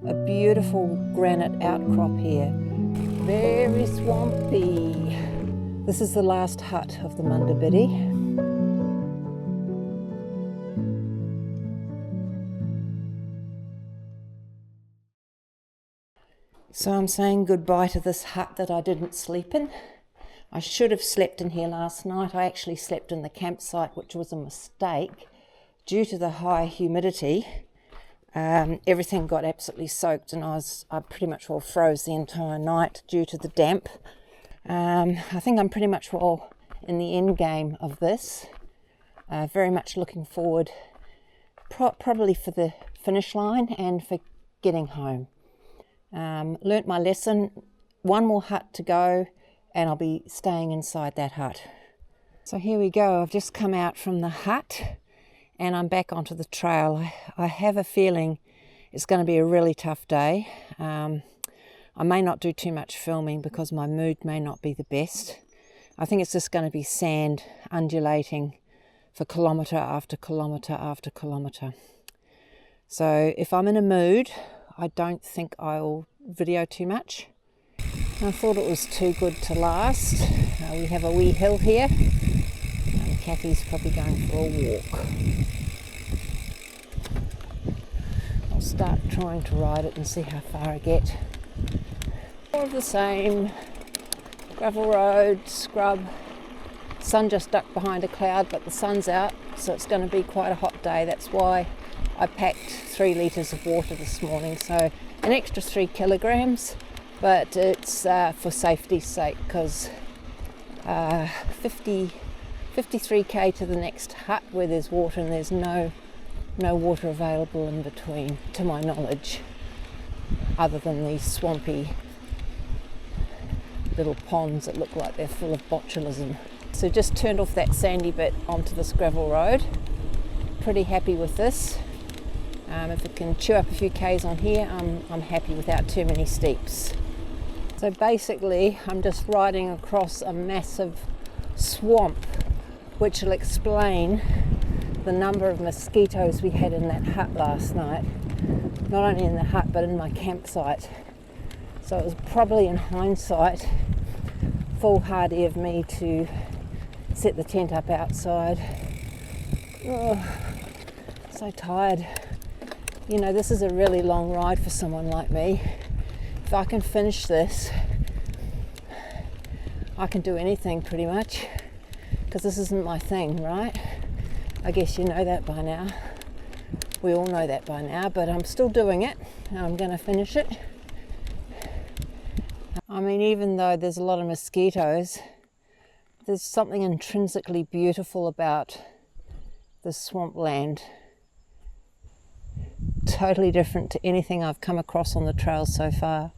A beautiful granite outcrop here. Very swampy. This is the last hut of the Munda Biddi. So I'm saying goodbye to this hut that I didn't sleep in. I should have slept in here last night. I actually slept in the campsite, which was a mistake. Due to the high humidity, everything got absolutely soaked, and I pretty much all froze the entire night due to the damp. I think I'm pretty much all in the end game of this. Very much looking forward, probably for the finish line and for getting home. Learnt my lesson. One more hut to go, and I'll be staying inside that hut. So here we go. I've just come out from the hut and I'm back onto the trail. I have a feeling it's going to be a really tough day. I may not do too much filming because my mood may not be the best. I think it's just going to be sand undulating for kilometre after kilometre after kilometre. So if I'm in a mood, I don't think I'll video too much. I thought it was too good to last. We have a wee hill here, and Kathy's probably going for a walk. I'll start trying to ride it and see how far I get. More of the same. Gravel road, scrub. Sun just ducked behind a cloud, but the sun's out, so it's going to be quite a hot day. That's why I packed 3 litres of water this morning, so an extra 3 kilograms, but it's for safety's sake, because 53k to the next hut where there's water, and there's no water available in between, to my knowledge, other than these swampy little ponds that look like they're full of botulism. So just turned off that sandy bit onto this gravel road. Pretty happy with this. If it can chew up a few k's on here, I'm happy without too many steeps. So basically I'm just riding across a massive swamp, which will explain the number of mosquitoes we had in that hut last night. Not only in the hut, but in my campsite. So it was probably, in hindsight, foolhardy of me to set the tent up outside. Oh, so tired. You know, this is a really long ride for someone like me. If I can finish this, I can do anything pretty much, because this isn't my thing, right? I guess you know that by now. We all know that by now, but I'm still doing it, and I'm going to finish it. I mean, even though there's a lot of mosquitoes, there's something intrinsically beautiful about the swampland. Totally different to anything I've come across on the trail so far.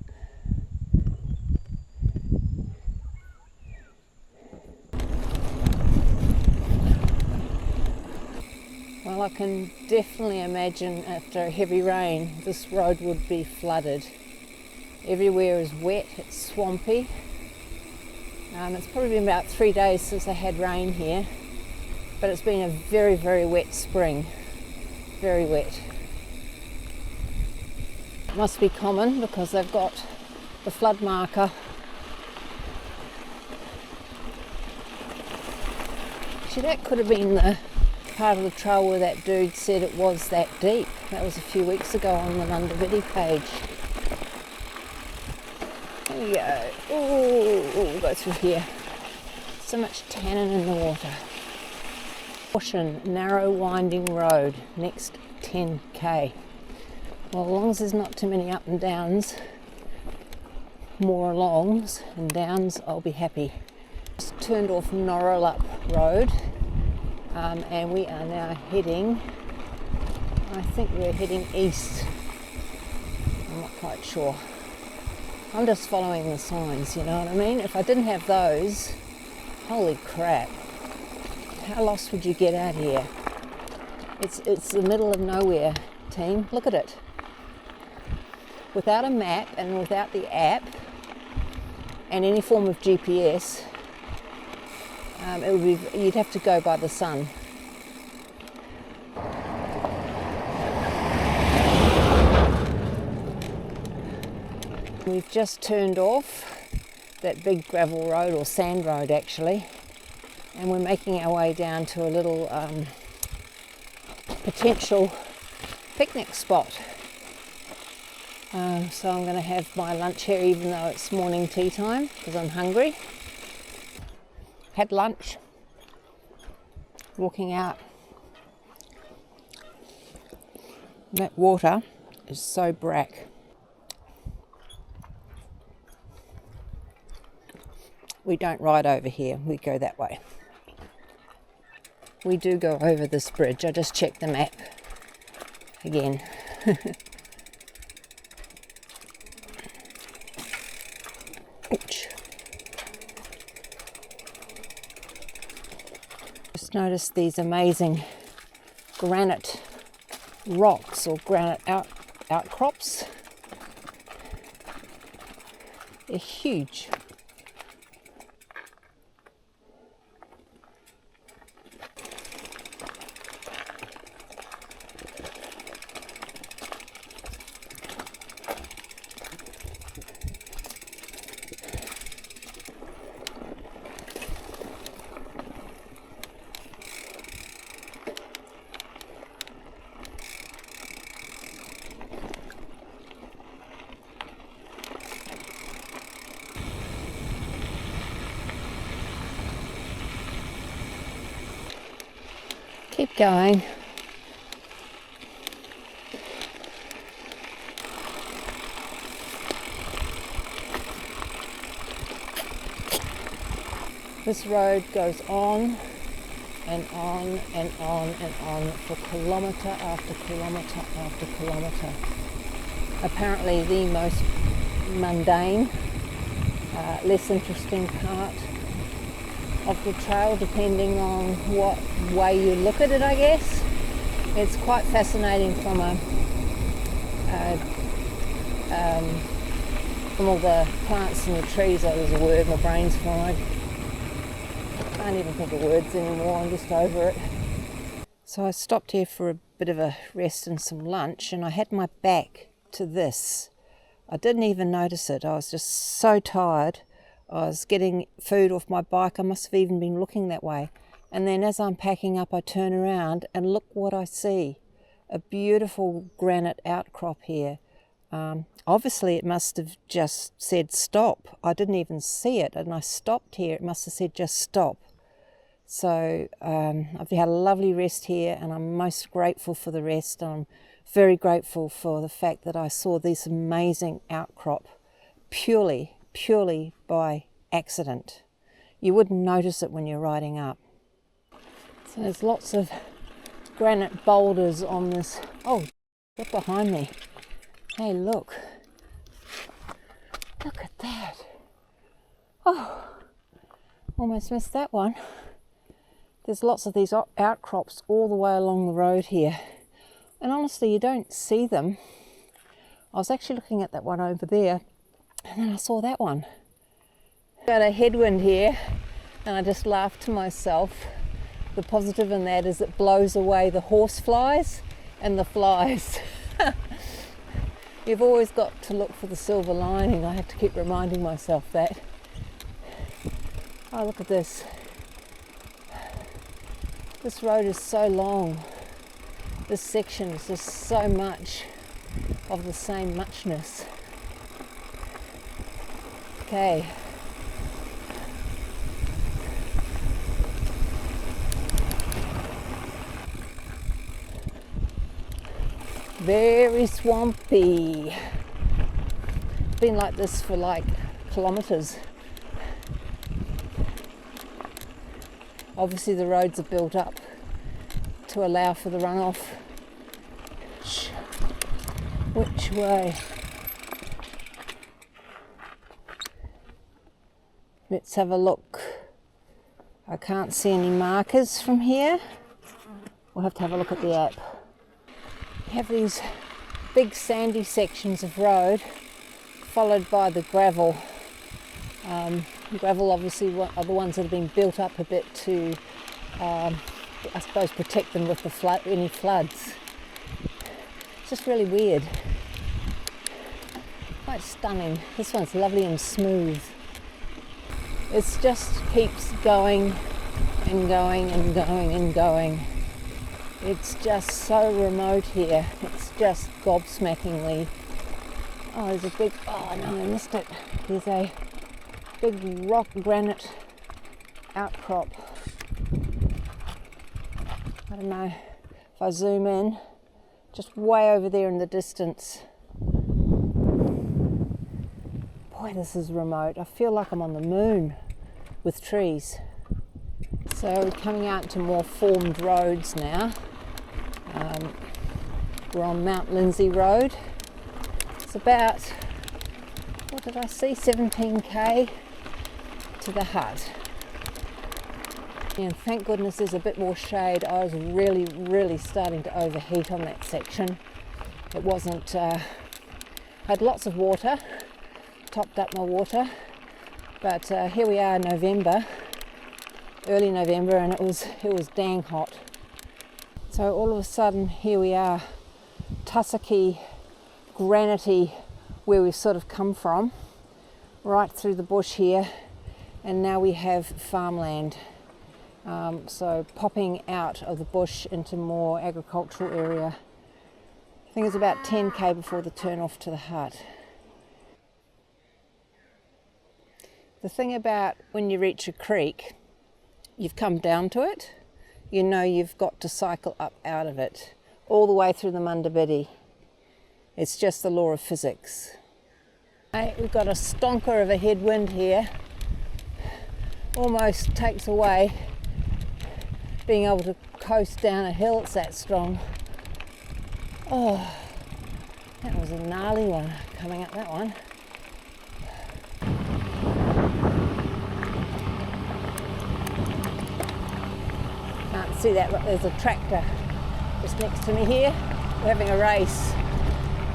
Well, I can definitely imagine after a heavy rain this road would be flooded. Everywhere is wet, it's swampy. It's probably been about 3 days since I had rain here, but it's been a very, very wet spring. Very wet. It must be common because they've got the flood marker. Actually, that could have been the part of the trail where that dude said it was that deep. That was a few weeks ago on the Munda Biddi page. There we go. We'll go through here. So much tannin in the water. Caution, narrow winding road, next 10k. Well, as long as there's not too many up and downs, more alongs and downs, I'll be happy. Just turned off Norralup Road, and we are now heading, I think we're heading east. I'm not quite sure. I'm just following the signs, you know what I mean? If I didn't have those, holy crap, how lost would you get out here? It's the middle of nowhere, team. Look at it. Without a map and without the app and any form of GPS, you'd have to go by the sun. We've just turned off that big gravel road, or sand road actually, and we're making our way down to a little potential picnic spot. So I'm going to have my lunch here even though it's morning tea time because I'm hungry. Had lunch, walking out. That water is so brack. We don't ride over here, we go that way. We do go over this bridge. I just checked the map again. Ouch. Just noticed these amazing granite rocks or granite outcrops. They're huge. Keep going. This road goes on and on and on and on for kilometre after kilometre after kilometre. Apparently the most mundane, less interesting part of the trail, depending on what way you look at it, I guess. It's quite fascinating from all the plants and the trees. Oh, there's a word, my brain's fried. I can't even think of words anymore, I'm just over it. So I stopped here for a bit of a rest and some lunch, and I had my back to this. I didn't even notice it. I was just so tired. I was getting food off my bike. I must have even been looking that way. And then as I'm packing up, I turn around and look what I see. A beautiful granite outcrop here. Obviously it must have just said stop. I didn't even see it, and I stopped here. It must have said just stop. So I've had a lovely rest here, and I'm most grateful for the rest. I'm very grateful for the fact that I saw this amazing outcrop purely by accident. You wouldn't notice it when you're riding up. So there's lots of granite boulders on this. Oh, look behind me. Hey, look. Look at that. Oh, almost missed that one. There's lots of these outcrops all the way along the road here. And honestly, you don't see them. I was actually looking at that one over there, and then I saw that one. Got a headwind here, and I just laughed to myself. The positive in that is it blows away the horse flies and the flies. You've always got to look for the silver lining. I have to keep reminding myself that. Oh, look at this. This road is so long. This section is just so much of the same muchness. Okay. Very swampy. Been like this for like kilometres. Obviously the roads are built up to allow for the runoff. Which way? Let's have a look. I can't see any markers from here. We'll have to have a look at the app. We have these big sandy sections of road followed by the gravel. Gravel obviously are the ones that have been built up a bit to, I suppose, protect them with the any floods. It's just really weird. Quite stunning. This one's lovely and smooth. It just keeps going and going and going and going. It's just so remote here. It's just gobsmackingly. Oh, there's a big, oh no, I missed it. There's a big rock granite outcrop. I don't know if I zoom in, just way over there in the distance. Boy, this is remote. I feel like I'm on the moon with trees. So we're coming out to more formed roads now. We're on Mount Lindsay Road. It's about, what did I see, 17k to the hut. And thank goodness there's a bit more shade. I was really starting to overheat on that section. It wasn't, had lots of water, topped up my water, but here we are in November, early November, and it was dang hot. So all of a sudden here we are, tussocky, granity, where we've sort of come from, right through the bush here, and now we have farmland. So popping out of the bush into more agricultural area. I think it's about 10k before the turn off to the hut. The thing about when you reach a creek, you've come down to it, you know you've got to cycle up out of it, all the way through the Munda Biddi. It's just the law of physics. We've got a stonker of a headwind here, almost takes away being able to coast down a hill, it's that strong. Oh, that was a gnarly one coming up that one. Can't see that, but there's a tractor just next to me here. We're having a race.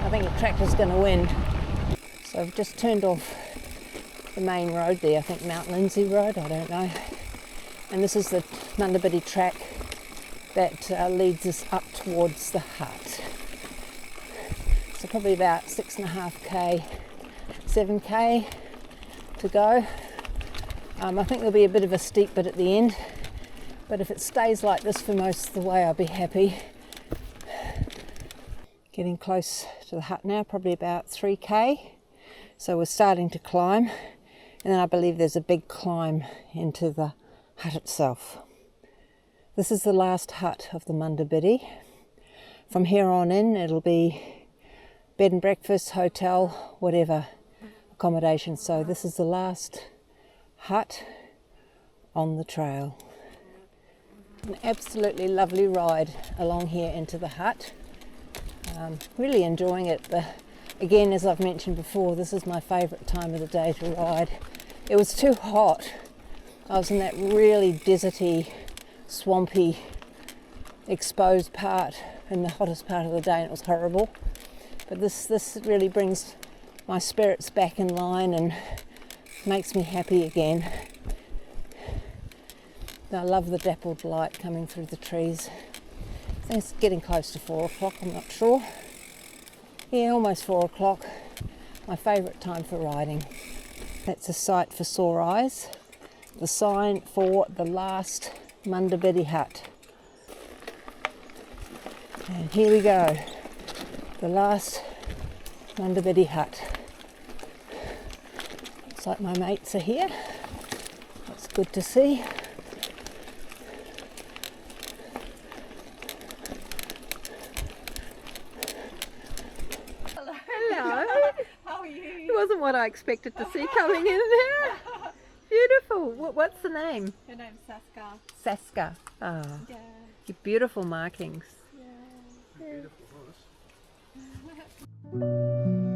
I think the tractor's going to win. So I've just turned off the main road there, I think Mount Lindsay Road, I don't know. And this is the Munda Biddi track that leads us up towards the hut. So probably about 6.5k, 7k to go. I think there'll be a bit of a steep bit at the end, but if it stays like this for most of the way, I'll be happy. Getting close to the hut now, probably about 3k. So we're starting to climb, and then I believe there's a big climb into the hut itself. This is the last hut of the Munda Biddi. From here on in, it'll be bed and breakfast, hotel, whatever accommodation. So this is the last hut on the trail. An absolutely lovely ride along here into the hut. Really enjoying it. Again, as I've mentioned before, this is my favourite time of the day to ride. It was too hot. I was in that really deserty, swampy, exposed part in the hottest part of the day, and it was horrible. But this really brings my spirits back in line and makes me happy again. I love the dappled light coming through the trees. I think it's getting close to 4 o'clock, I'm not sure. Yeah, almost 4 o'clock. My favourite time for riding. That's a sight for sore eyes. The sign for the last Munda Biddi hut. And here we go. The last Munda Biddi hut. Looks like my mates are here. That's good to see. It wasn't what I expected to see coming in there. Beautiful. What's the name? Her name's Saska. Saska. Ah, Yeah. your beautiful markings. Yeah. Beautiful horse.